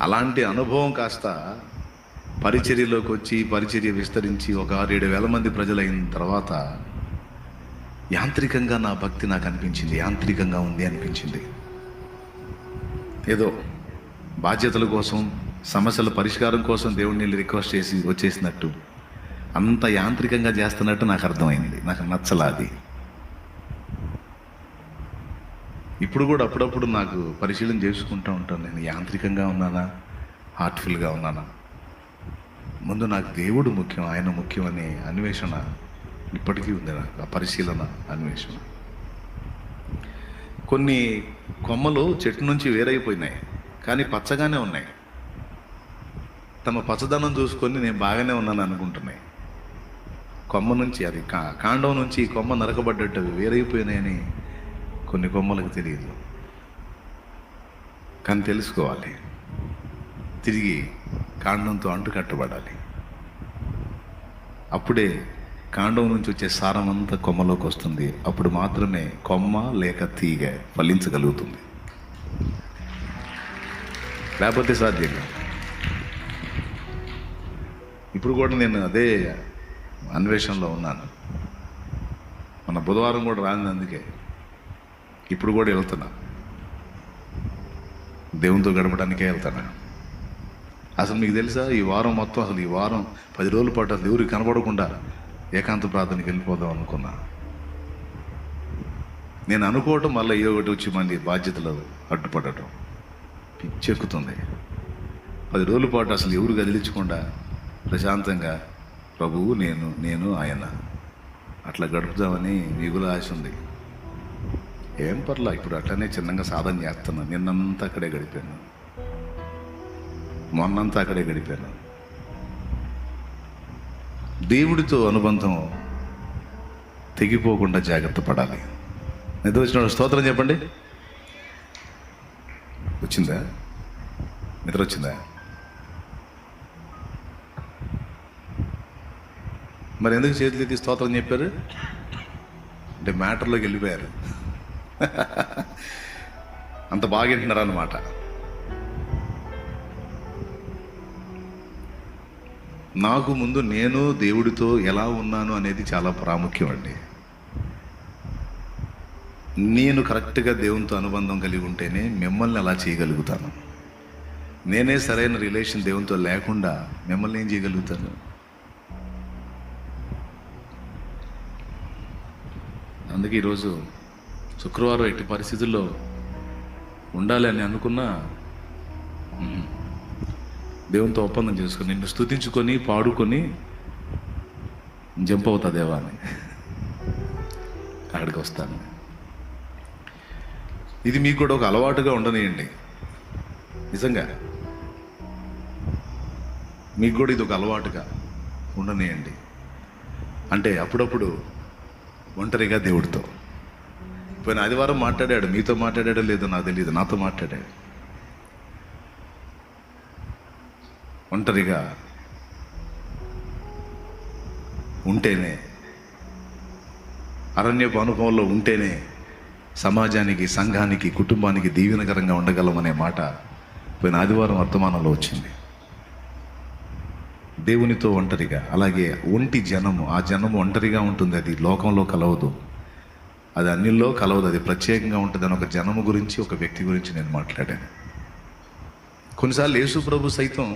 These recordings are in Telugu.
అలాంటి అనుభవం కాస్త పరిచర్యలోకి వచ్చి పరిచర్య విస్తరించి ఒక 6-7 మంది ప్రజలైన తర్వాత యాంత్రికంగా నా భక్తి నాకు అనిపించింది, యాంత్రికంగా ఉంది అనిపించింది. ఏదో బాధ్యతల కోసం, సమస్యల పరిష్కారం కోసం దేవుడిని రిక్వెస్ట్ చేసి వచ్చేసినట్టు, అంత యాంత్రికంగా చేస్తున్నట్టు నాకు అర్థమైంది. నాకు నచ్చలా అది. ఇప్పుడు కూడా అప్పుడప్పుడు నాకు పరిశీలన చేసుకుంటూ ఉంటాను, నేను యాంత్రికంగా ఉన్నానా, హార్ట్ఫుల్గా ఉన్నానా. ముందు నాకు దేవుడు ముఖ్యం, ఆయన ముఖ్యం అనే అన్వేషణ ఇప్పటికీ ఉంది నాకు, ఆ పరిశీలన, అన్వేషణ. కొన్ని కొమ్మలు చెట్టు నుంచి వేరైపోయినాయి, కానీ పచ్చగానే ఉన్నాయి. తమ పచ్చదనం చూసుకొని నేను బాగానే ఉన్నాను అనుకుంటున్నాయి. కొమ్మ నుంచి, అది కాండం నుంచి కొమ్మ నరకబడ్డట్టు అవి వేరైపోయినాయని కొన్ని కొమ్మలకు తెలియదు. కానీ తెలుసుకోవాలి, తిరిగి కాండంతో అంటుకట్టబడాలి. అప్పుడే కాండం నుంచి వచ్చే సారం అంతా కొమ్మలోకి వస్తుంది. అప్పుడు మాత్రమే కొమ్మ లేక తీగ ఫలించగలుగుతుంది, లేకపోతే సాధ్యం కాదు. ఇప్పుడు కూడా నేను అదే అన్వేషణలో ఉన్నాను. మన బుధవారం కూడా రాని, అందుకే ఇప్పుడు కూడా వెళ్తున్నా, దేవునితో గడపడానికే వెళ్తాను. అసలు మీకు తెలుసా, ఈ వారం మొత్తం, అసలు ఈ వారం 10 రోజుల పాటు అసలు ఎవరికి కనబడకుండా ఏకాంత ప్రార్థనకి వెళ్ళిపోదాం అనుకున్నా. నేను అనుకోవటం మళ్ళీ ఏ ఒకటి వచ్చి మళ్ళీ బాధ్యతలు అడ్డుపడటం పిచ్చెక్కుతుంది. 10 రోజుల పాటు అసలు ఎవరు కదిలించకుండా ప్రశాంతంగా ప్రభువు నేను ఆయన అట్లా గడుపుదామని మిగులు ఆశ ఉంది. ఏం పర్లా, ఇప్పుడు అట్లనే చిన్నగా సాధన చేస్తున్నా. నిన్నంతా అక్కడే గడిపాను, మొన్నంతా అక్కడే గడిపాను. దేవుడితో అనుబంధం తెగిపోకుండా జాగ్రత్త పడాలి. నిద్ర వచ్చిన స్తోత్రం చెప్పండి. వచ్చిందా? నిద్ర వచ్చిందా? మరి ఎందుకు చేతులు ఎత్తి స్తోత్రం చెప్పారు? అంటే మ్యాటర్లోకి వెళ్ళిపోయారు. అంత బాగా వింటున్నారు అన్నమాట. నాకు ముందు నేను దేవుడితో ఎలా ఉన్నాను అనేది చాలా ప్రాముఖ్యం అండి. నేను కరెక్ట్గా దేవునితో అనుబంధం కలిగి ఉంటేనే మిమ్మల్ని అలా చేయగలుగుతాను. నేనే సరైన రిలేషన్ దేవునితో లేకుండా మిమ్మల్ని ఏం చేయగలుగుతాను? అందుకే ఈరోజు శుక్రవారం ఎట్టి పరిస్థితుల్లో ఉండాలి అని అనుకున్నా, దేవునితో ఒప్పందం చేసుకుని నిన్ను స్తుతించుకొని పాడుకొని జంప్ అవుతా దేవా అని అక్కడికి వస్తాను. ఇది మీకు కూడా ఒక అలవాటుగా ఉండనియండి. నిజంగా మీకు కూడా ఇది ఒక అలవాటుగా ఉండనియండి. అంటే అప్పుడప్పుడు ఒంటరిగా దేవుడితో. పోయిన ఆదివారం మాట్లాడాడు, మీతో మాట్లాడాడో లేదో నాకు తెలియదు, నాతో మాట్లాడాడు. ఒంటరిగా ఉంటేనే, అరణ్యపు అనుభవంలో ఉంటేనే సమాజానికి, సంఘానికి, కుటుంబానికి దీవెనకరంగా ఉండగలమనే మాట పోయిన ఆదివారం వర్తమానంలో వచ్చింది. దేవునితో ఒంటరిగా, అలాగే ఒంటి జనము, ఆ జనము ఒంటరిగా ఉంటుంది. అది లోకంలో కలవదు, అది అన్నిల్లో కలవదు, అది ప్రత్యేకంగా ఉంటుంది అని ఒక జనము గురించి, ఒక వ్యక్తి గురించి నేను మాట్లాడాను. కొన్నిసార్లు యేసు ప్రభు సైతం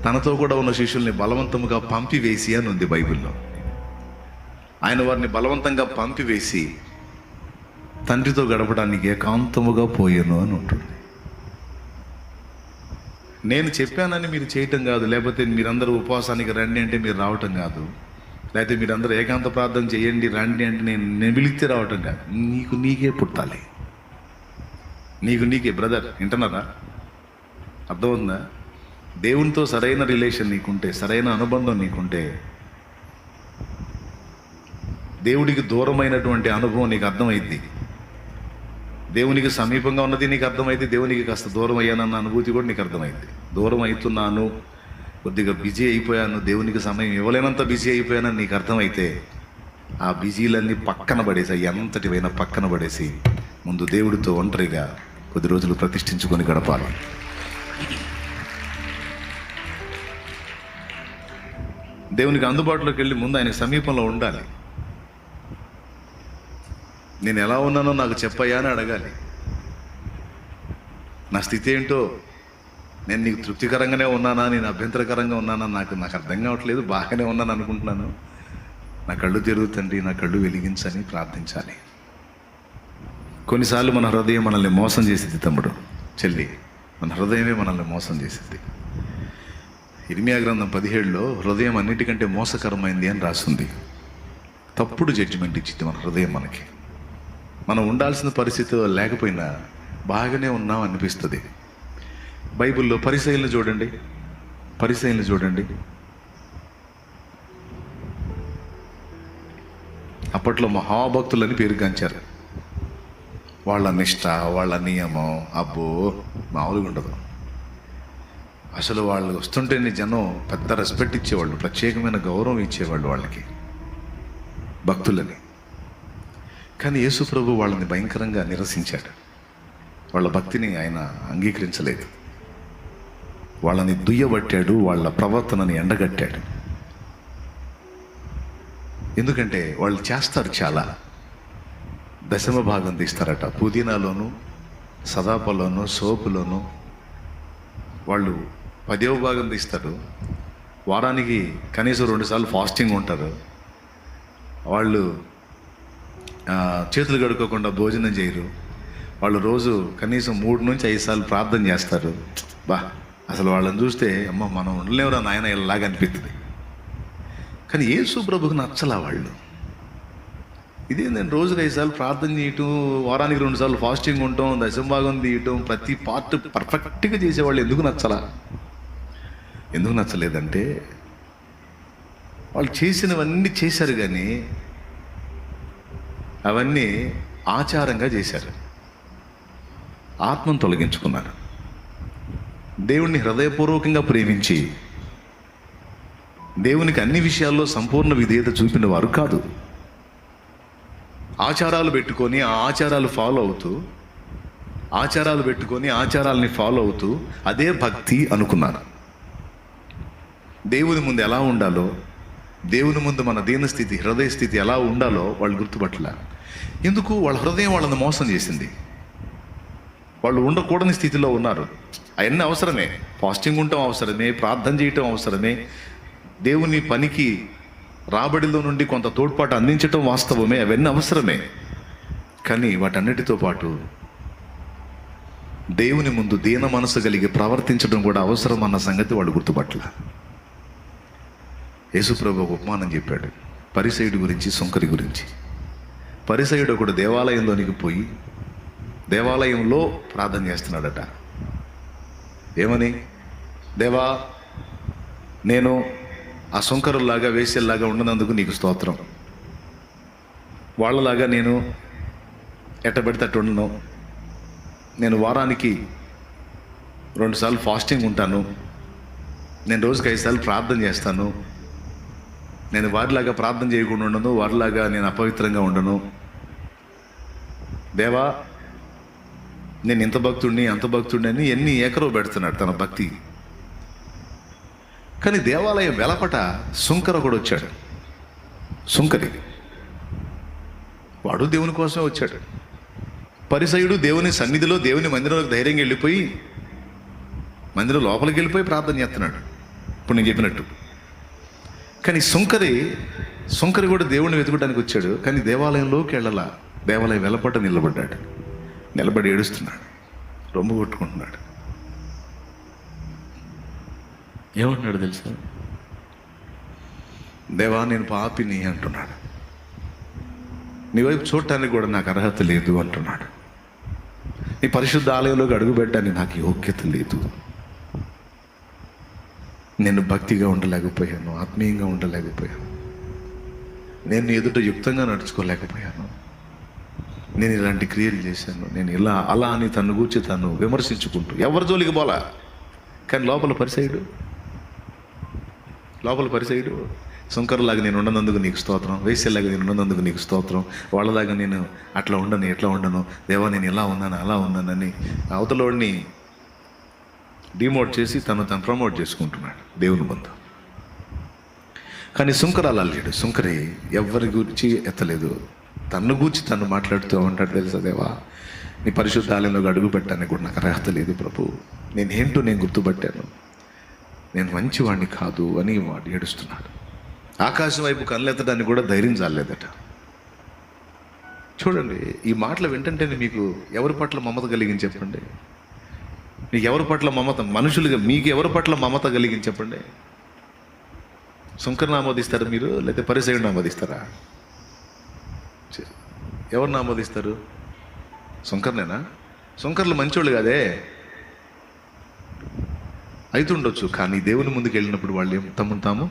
తనతో కూడా ఉన్న శిష్యుల్ని బలవంతముగా పంపివేసి అని ఉంది బైబిల్లో. ఆయన వారిని బలవంతంగా పంపివేసి తండ్రితో గడపడానికి ఏకాంతముగా పోయాను అని ఉంటుంది. నేను చెప్పానని మీరు చేయటం కాదు, లేకపోతే మీరందరూ ఉపవాసానికి రండి అంటే మీరు రావటం కాదు, లేకపోతే మీరందరూ ఏకాంత ప్రార్థన చేయండి రండి అంటే నేను పిలిస్తే రావటం కాదు. నీకే పుట్టాలి, నీకే. బ్రదర్ వింటున్నారా? అర్థమవుతుందా? దేవునితో సరైన రిలేషన్ నీకుంటే, సరైన అనుబంధం నీకుంటే, దేవుడికి దూరమైనటువంటి అనుభవం నీకు అర్థమైద్ది. దేవునికి సమీపంగా ఉన్నది నీకు అర్థమైంది, దేవునికి కాస్త దూరం అయ్యానన్న అనుభూతి కూడా నీకు అర్థమైంది. దూరం అవుతున్నాను, కొద్దిగా బిజీ అయిపోయాను, దేవునికి సమయం ఇవ్వలేనంత బిజీ అయిపోయానని నీకు అర్థమైతే, ఆ బిజీలన్నీ పక్కన పడేసి, ఎంతటివైనా పక్కన పడేసి ముందు దేవుడితో ఒంటరిగా కొద్ది రోజులు ప్రతిష్ఠించుకొని గడపాలి. దేవునికి అందుబాటులోకి వెళ్ళి ముందు ఆయన సమీపంలో ఉండాలి. నేను ఎలా ఉన్నానో నాకు చెప్పయ్యా అని అడగాలి. నా స్థితి ఏంటో, నేను నీకు తృప్తికరంగానే ఉన్నానా, నేను అభ్యంతరకరంగా ఉన్నానా, నాకు అర్థం కావట్లేదు, బాగానే ఉన్నాను అనుకుంటున్నాను, నా కళ్ళు తెరుగు నా కళ్ళు వెలిగించని ప్రార్థించాలి. కొన్నిసార్లు మన హృదయం మనల్ని మోసం చేసేది తమ్ముడు, చెల్లి, మన హృదయమే మనల్ని మోసం చేసేది. ఇర్మియా గ్రంథం 17లో హృదయం అన్నిటికంటే మోసకరమైంది అని రాస్తుంది. తప్పుడు జడ్జిమెంట్ ఇచ్చింది మన హృదయం మనకి. మనం ఉండాల్సిన పరిస్థితిలో లేకపోయినా బాగానే ఉన్నాం అనిపిస్తుంది. బైబిల్లో పరిసయ్యులను చూడండి. అప్పట్లో మహాభక్తులని పేరుగాంచారు. వాళ్ళ నిష్ఠ, వాళ్ళ నియమం అబ్బో మామూలుగా ఉండదు. అసలు వాళ్ళు వస్తుంటేనే జనం పెద్ద రెస్పెక్ట్ ఇచ్చేవాళ్ళు, ప్రత్యేకమైన గౌరవం ఇచ్చేవాళ్ళు వాళ్ళకి, భక్తులని. కానీ యేసు ప్రభు వాళ్ళని భయంకరంగా నిరసించాడు. వాళ్ళ భక్తిని ఆయన అంగీకరించలేదు. వాళ్ళని దుయ్యబట్టాడు, వాళ్ళ ప్రవర్తనని ఎండగట్టాడు. ఎందుకంటే వాళ్ళు చేస్తారు, చాలా దశమ భాగం తీస్తారట. పుదీనాలోను, సదాపలోను, సోపులోను వాళ్ళు 10వ భాగం తీస్తారు. వారానికి కనీసం 2 సార్లు ఫాస్టింగ్ ఉంటారు. వాళ్ళు చేతులు కడుక్కోకుండా భోజనం చేయరు. వాళ్ళు రోజు కనీసం 3 నుంచి 5 సార్లు ప్రార్థన చేస్తారు. అసలు వాళ్ళని చూస్తే అమ్మ మనం ఉండలేవురా నాయన ఇలాగా అనిపిస్తుంది. కానీ యేసు ప్రభుకు నచ్చలా వాళ్ళు. ఇదే నేను రోజుకి 5 సార్లు ప్రార్థన చేయటం, వారానికి 2 సార్లు ఫాస్టింగ్ ఉండటం, దశంభాగం తీయటం, ప్రతి పార్ట్ పర్ఫెక్ట్గా చేసేవాళ్ళు ఎందుకు నచ్చలేదంటే వాళ్ళు చేసినవన్నీ చేశారు, కానీ అవన్నీ ఆచారంగా చేశారు. ఆత్మను తొలగించుకున్నారు. దేవుణ్ణి హృదయపూర్వకంగా ప్రేమించి దేవునికి అన్ని విషయాల్లో సంపూర్ణ విధేయత చూపిన వారు కాదు. ఆచారాలు పెట్టుకొని ఆ ఆచారాలు ఫాలో అవుతూ, ఆచారాలని ఫాలో అవుతూ అదే భక్తి అనుకున్నారు. దేవుని ముందు ఎలా ఉండాలో, దేవుని ముందు మన దీనస్థితి, హృదయ స్థితి ఎలా ఉండాలో వాళ్ళు గుర్తుపట్టలే. ఎందుకు? వాళ్ళ హృదయం వాళ్ళని మోసం చేసింది. వాళ్ళు ఉండకూడని స్థితిలో ఉన్నారు. అవన్నీ అవసరమే, ఫాస్టింగ్ ఉండటం అవసరమే, ప్రార్థన చేయటం అవసరమే, దేవుని పనికి రాబడిలో నుండి కొంత తోడ్పాటు అందించటం వాస్తవమే, అవన్నీ అవసరమే. కానీ వాటన్నిటితో పాటు దేవుని ముందు దీన మనసు కలిగి ప్రవర్తించడం కూడా అవసరం అన్న సంగతి వాళ్ళు గుర్తుపట్ల. యేసుప్రభు ఒక ఉపమానం చెప్పాడు పరిసయ్యుడి గురించి, సుంకరి గురించి. పరిసయ్యుడు ఒకడు దేవాలయంలోనికి పోయి దేవాలయంలో ప్రార్థన చేస్తున్నాడట. ఏమని? దేవా, నేను ఆ సుంకరులాగా, వేశ్యల్లాగా ఉండనందుకు నీకు స్తోత్రం. వాళ్ళలాగా నేను ఎట్టబెడితే అట్టు ఉండను. నేను వారానికి 2 సార్లు ఫాస్టింగ్ ఉంటాను. నేను రోజుకి 5 సార్లు ప్రార్థన చేస్తాను. నేను వారిలాగా ప్రార్థన చేయకుండా ఉండను, వారిలాగా నేను అపవిత్రంగా ఉండను. దేవా, నేను ఇంత భక్తుడిని, అంత భక్తుడిని అని ఎన్ని ఏకరో పెడుతున్నాడు తన భక్తి. కానీ దేవాలయం వెలపట సుంకర కూడా వచ్చాడు. సుంకరి వాడు దేవుని కోసమే వచ్చాడు. పరిసయ్యుడు దేవుని సన్నిధిలో, దేవుని మందిరంలోకి ధైర్యంగా వెళ్ళిపోయి, మందిరం లోపలికి వెళ్ళిపోయి ప్రార్థన చేస్తున్నాడు ఇప్పుడు నేను చెప్పినట్టు. కానీ సుంకరి కూడా దేవుణ్ణి వెతుకడానికి వచ్చాడు. కానీ దేవాలయంలోకి వెళ్ళాల. దేవాలయం వెలపట నిలబడి ఏడుస్తున్నాడు, రొమ్ము కొట్టుకుంటున్నాడు. ఏమంటున్నాడు తెలుసా? దేవా, నేను పాపిని అంటున్నాడు. నీ వైపు చూడటానికి కూడా నాకు అర్హత లేదు అంటున్నాడు. నీ పరిశుద్ధ ఆలయంలోకి అడుగుపెట్టడానికి నాకు యోగ్యత లేదు. నేను భక్తిగా ఉండలేకపోయాను, ఆత్మీయంగా ఉండలేకపోయాను, నేను ఎదుట యుక్తంగా నడుచుకోలేకపోయాను, నేను ఇలాంటి క్రియలు చేశాను, నేను ఇలా అలా అని తను గూర్చి తను విమర్శించుకుంటూ ఎవరి జోలికి పోలా. కానీ లోపల పరిసయ్యుడు సుంకరులాగా నేను ఉండనందుకు నీకు స్తోత్రం, వేశ్యలాగా నేను ఉండనందుకు నీకు స్తోత్రం, వాళ్ళలాగా నేను అట్లా ఉండను, ఎట్లా ఉండను, దేవా నేను ఇలా ఉన్నాను, అలా ఉన్నానని అవతలోడిని డిమోట్ చేసి తను ప్రమోట్ చేసుకుంటున్నాడు దేవుని ముందు. కానీ సుంకర అలా లేడు. సుంకరి ఎవరి గురించి ఎత్తలేదు, తన్ను గూర్చి తను మాట్లాడుతూ ఉంటాడు. తెలుసా, దేవా నీ పరిశుద్ధ ఆలయంలోకి అడుగు పెట్టడానికి కూడా నాకు అర్హత లేదు ప్రభు, నేనేంటో నేను గుర్తుపట్టాను, నేను మంచివాడిని కాదు అని వాడు ఏడుస్తున్నాడు. ఆకాశం వైపు కళ్ళెత్తడానికి కూడా ధైర్యం చాలేదట. చూడండి, ఈ మాటలు వింటంటే మీకు ఎవరి పట్ల మమత కలిగించి చెప్పండి. మీకు ఎవరి పట్ల మమత, మనుషులుగా మీకు ఎవరి పట్ల మమత కలిగించి చెప్పండి. సుంకర్ని ఆమోదిస్తారా మీరు, లేకపోతే పరిసయుడిని ఆమోదిస్తారా? ఎవరిని ఆమోదిస్తారు? సుంకర్నేనా? సుంకర్లు మంచోళ్ళు కాదే, అయితుండొచ్చు. కానీ దేవుని ముందుకు వెళ్ళినప్పుడు వాళ్ళు ఏం తమను తాము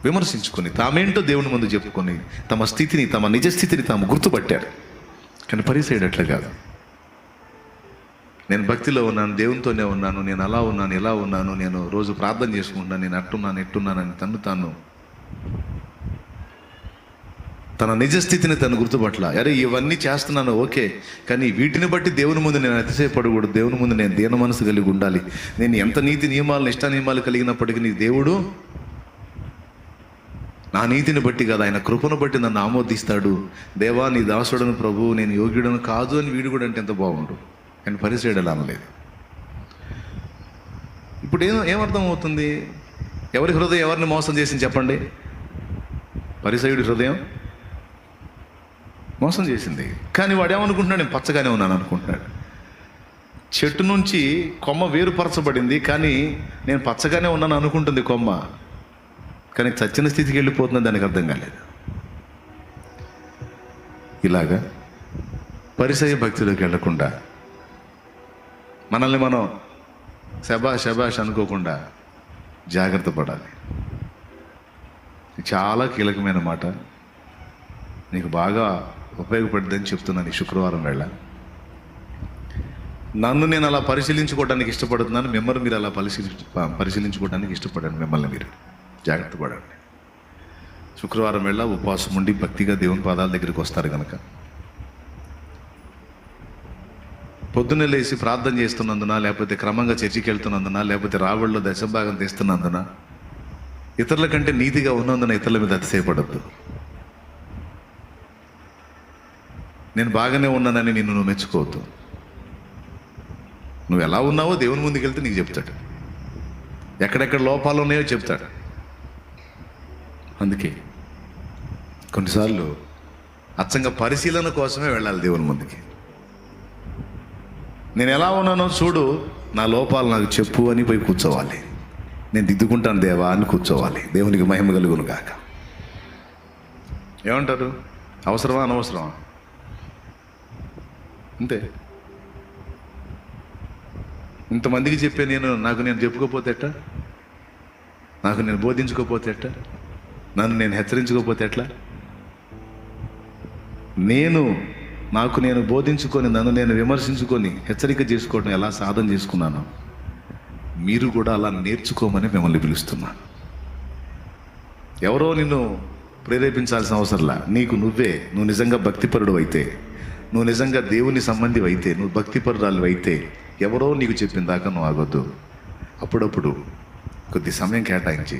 విమర్శించుకొని తామేంటో దేవుని ముందు చెప్పుకొని తమ స్థితిని, తమ నిజ స్థితిని తాము గుర్తుపట్టారు. కానీ పరిసయుడు అట్లా కాదు. నేను భక్తిలో ఉన్నాను, దేవునితోనే ఉన్నాను, నేను అలా ఉన్నాను, ఇలా ఉన్నాను, నేను రోజు ప్రార్థన చేసుకుంటున్నాను, నేను అట్టున్నాను ఎట్టున్నానని తాను తన నిజస్థితిని తను గుర్తుపట్ల. అరే ఇవన్నీ చేస్తున్నాను ఓకే, కానీ వీటిని బట్టి దేవుని ముందు నేను అతిశయపడకూడదు, దేవుని ముందు నేను దీన మనసు కలిగి ఉండాలి. నేను ఎంత నీతి నియమాలు ఇష్ట నియమాలు కలిగినప్పటికీ నీ దేవుడు నా నీతిని బట్టి కాదు, ఆయన కృపను బట్టి నన్ను ఆమోదిస్తాడు. దేవా నీ దాసుడను ప్రభు, నేను యోగ్యుడను కాదు అని వీడు కూడా అంటే ఎంత బాగుండు. కానీ పరిసయుడు అలా అనలేదు. ఇప్పుడు ఏమర్థం అవుతుంది? ఎవరి హృదయం ఎవరిని మోసం చేసింది చెప్పండి? పరిసయుడి హృదయం మోసం చేసింది. కానీ వాడు ఏమనుకుంటున్నాడు? నేను పచ్చగానే ఉన్నాను అనుకుంటున్నాడు. చెట్టు నుంచి కొమ్మ వేరుపరచబడింది, కానీ నేను పచ్చగానే ఉన్నాను అనుకుంటుంది కొమ్మ, కానీ చచ్చిన స్థితికి వెళ్ళిపోతుందని దానికి అర్థం కాలేదు. ఇలాగా పరిసయ భక్తిలోకి వెళ్లకుండా మనల్ని మనం శబాష్ అనుకోకుండా జాగ్రత్త పడాలి. చాలా కీలకమైన మాట, నీకు బాగా ఉపయోగపడుతుందని చెప్తున్నాను. ఈ శుక్రవారం వేళ నన్ను నేను అలా పరిశీలించుకోవడానికి ఇష్టపడుతున్నాను, మిమ్మల్ని మీరు అలా పరిశీలించుకోవడానికి ఇష్టపడండి. మిమ్మల్ని మీరు జాగ్రత్త పడండి. శుక్రవారం వేళ ఉపవాసం ఉండి భక్తిగా దేవుని పాదాల దగ్గరికి వస్తారు కనుక పొద్దున్నే లేచి ప్రార్థన చేస్తున్నందున, లేకపోతే క్రమంగా చర్చికి వెళ్తున్నందున, లేకపోతే రావళ్ళలో దశభాగం తీస్తున్నందున, ఇతరుల కంటే నీతిగా ఉన్నందున ఇతరుల మీద అతిశయపడద్దు. నేను బాగానే ఉన్నానని నిన్ను నువ్వు మెచ్చుకోవద్దు. నువ్వు ఎలా ఉన్నావో దేవుని ముందుకు వెళ్తే నీకు చెప్తాడు, ఎక్కడెక్కడ లోపాలు ఉన్నాయో చెప్తాడు. అందుకే కొన్నిసార్లు అచ్చంగా పరిశీలన కోసమే వెళ్ళాలి దేవుని ముందుకి. నేను ఎలా ఉన్నానో చూడు, నా లోపాలు నాకు చెప్పు అని పోయి కూర్చోవాలి. నేను దిద్దుకుంటాను దేవా అని కూర్చోవాలి. దేవునికి మహిమ కలుగును గాక. ఏమంటారు? అవసరమా అనవసరమా? అంతే. ఇంతమందికి చెప్పే నాకు నేను చెప్పుకోపోతే ఎట్ట, నాకు నేను బోధించుకోపోతే ఎట్ట, నన్ను నేను హెచ్చరించుకోపోతే ఎట్లా? నాకు నేను బోధించుకొని, నన్ను నేను విమర్శించుకొని హెచ్చరిక చేసుకోవడం ఎలా సాధన చేసుకున్నాను, మీరు కూడా అలా నేర్చుకోమని మిమ్మల్ని పిలుస్తున్నాను. ఎవరో నిన్ను ప్రేరేపించాల్సిన అవసరంలా. నువ్వు నిజంగా భక్తిపరుడు అయితే, నువ్వు నిజంగా దేవుని సంబంధి అయితే, నువ్వు భక్తిపరురాలు అయితే, ఎవరో నీకు చెప్పిన దాకా నువ్వు ఆగొద్దు. అప్పుడప్పుడు కొద్ది సమయం కేటాయించి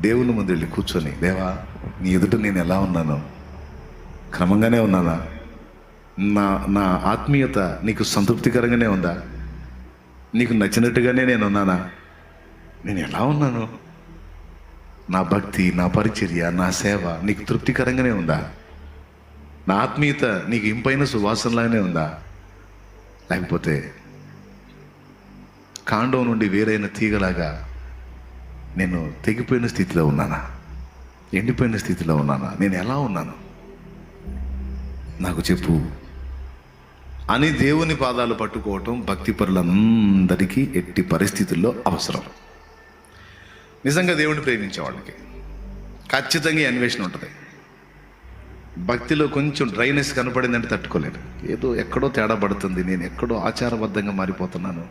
దేవుని ముందు వెళ్ళి కూర్చొని, దేవా నీ ఎదుట నేను ఎలా ఉన్నాను, క్రమంగానే ఉన్నానా, నా ఆత్మీయత నీకు సంతృప్తికరంగానే ఉందా, నీకు నచ్చినట్టుగానే నేను ఉన్నానా, నేను ఎలా ఉన్నాను, నా భక్తి, నా పరిచర్య, నా సేవ నీకు తృప్తికరంగానే ఉందా, నా ఆత్మీయత నీకు ఇంపైన సువాసనలాగానే ఉందా, లేకపోతే కాండం నుండి వేరైన తీగలాగా నేను తెగిపోయిన స్థితిలో ఉన్నానా, ఎండిపోయిన స్థితిలో ఉన్నానా, నేను ఎలా ఉన్నాను నాకు చెప్పు అని దేవుని పాదాలు పట్టుకోవటం భక్తిపరులందరికీ ఎట్టి పరిస్థితుల్లో అవసరం. నిజంగా దేవుని ప్రేమించే వాళ్ళకి ఖచ్చితంగా అన్వేషణ ఉంటుంది. భక్తిలో కొంచెం డ్రైనెస్ కనపడిందంటే తట్టుకోలేరు. ఏదో ఎక్కడో తేడా పడుతుంది, నేను ఎక్కడో ఆచారబద్ధంగా మారిపోతున్నాను,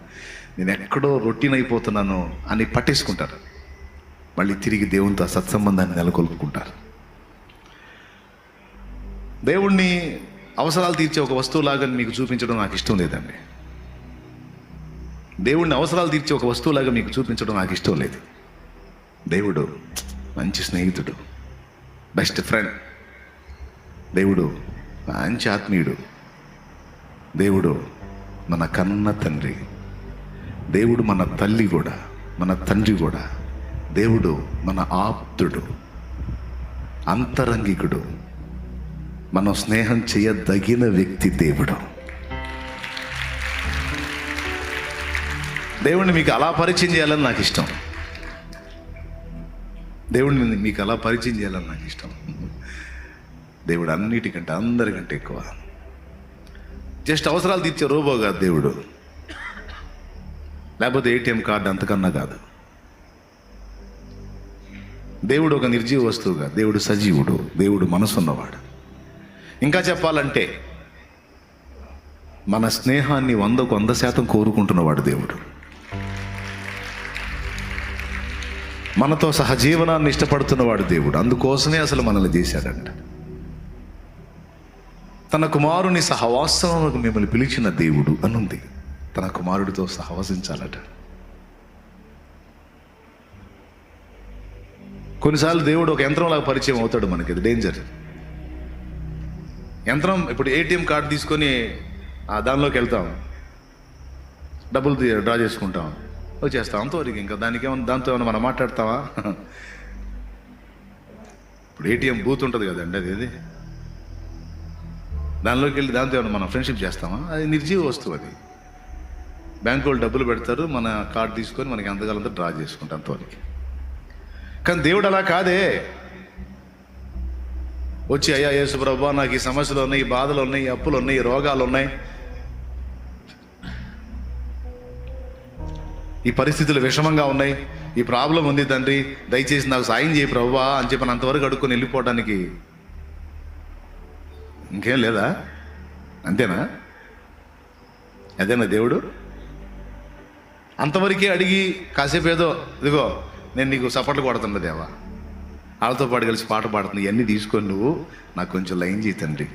నేను ఎక్కడో రొటీన్ అయిపోతున్నాను అని పట్టేసుకుంటారు. మళ్ళీ తిరిగి దేవునితో సత్సంబంధాన్ని నెలకొల్పుకుంటారు. దేవుణ్ణి అవసరాలు తీర్చే ఒక వస్తువులాగా మీకు చూపించడం నాకు ఇష్టం లేదండి. దేవుణ్ణి అవసరాలు తీర్చే ఒక వస్తువులాగా మీకు చూపించడం నాకు ఇష్టం లేదు. దేవుడు మంచి స్నేహితుడు, బెస్ట్ ఫ్రెండ్. దేవుడు మంచి ఆత్మీయుడు. దేవుడు మన కన్న తండ్రి. దేవుడు మన తల్లి కూడా, మన తండ్రి కూడా. దేవుడు మన ఆప్తుడు, అంతరంగికుడు, మనం స్నేహం చేయదగిన వ్యక్తి దేవుడు. దేవుడిని మీకు అలా పరిచయం చేయాలని నాకు ఇష్టం. దేవుడిని మీకు అలా పరిచయం చేయాలని నాకు ఇష్టం. దేవుడు అన్నిటికంటే అందరికంటే ఎక్కువ. జస్ట్ అవసరాలు తీర్చే రోబో కాదు దేవుడు, లేకపోతే ఏటీఎం కార్డు అంతకన్నా కాదు. దేవుడు ఒక నిర్జీవ వస్తువుగా, దేవుడు సజీవుడు, దేవుడు మనసున్నవాడు. ఇంకా చెప్పాలంటే మన స్నేహాన్ని 100కు 100% కోరుకుంటున్నవాడు దేవుడు. మనతో సహజీవనాన్ని ఇష్టపడుతున్నవాడు దేవుడు. అందుకోసమే అసలు మనల్ని చేశాడంట. తన కుమారుని సహవాసములకు మిమ్మల్ని పిలిచిన దేవుడు అనుంది. తన కుమారుడితో సహవసించాలట. కొన్నిసార్లు దేవుడు ఒక యంత్రంలాగా పరిచయం అవుతాడు మనకి. అది డేంజర్. యంత్రం, ఇప్పుడు ఏటీఎం కార్డు తీసుకొని దానిలోకి వెళ్తాం, డబ్బులు డ్రా చేసుకుంటాం, వచ్చేస్తాం, అంతవరకు. ఇంకా దానికి ఏమన్నా, దాంతో ఏమన్నా మనం మాట్లాడతావా? ఇప్పుడు ఏటీఎం బూత్ ఉంటుంది కదండి, అది దానిలోకి వెళ్ళి దాంతో ఏమన్నా మనం ఫ్రెండ్షిప్ చేస్తామా? అది నిర్జీవ వస్తువు. అది బ్యాంకు వాళ్ళు డబ్బులు పెడతారు, మన కార్డు తీసుకొని మనకి అంతకాలంతా డ్రా చేసుకుంటాం, అంతవరకు. కానీ దేవుడు అలా కాదే. వచ్చి, అయ్యా యేసు ప్రభువా, నాకు ఈ సమస్యలు ఉన్నాయి, ఈ బాధలు ఉన్నాయి, ఈ అప్పులు ఉన్నాయి, ఈ రోగాలు ఉన్నాయి, ఈ పరిస్థితులు విషమంగా ఉన్నాయి, ఈ ప్రాబ్లం ఉంది తండ్రి, దయచేసి నాకు సాయం చేయి ప్రభువా అని చెప్పి అంతవరకు అడుక్కొని వెళ్ళిపోవడానికి ఇంకేం లేదా? అంతేనా? అదేనా దేవుడు? అంతవరకే అడిగి కాసేపు ఏదో, ఇదిగో నేను నీకు సపోర్ట్లు కొడుతున్నా దేవా, వాళ్ళతో పాటు కలిసి పాట పాడుతుంది, ఇవన్నీ తీసుకొని నువ్వు నాకు కొంచెం లైన్ చేయి తండ్రి,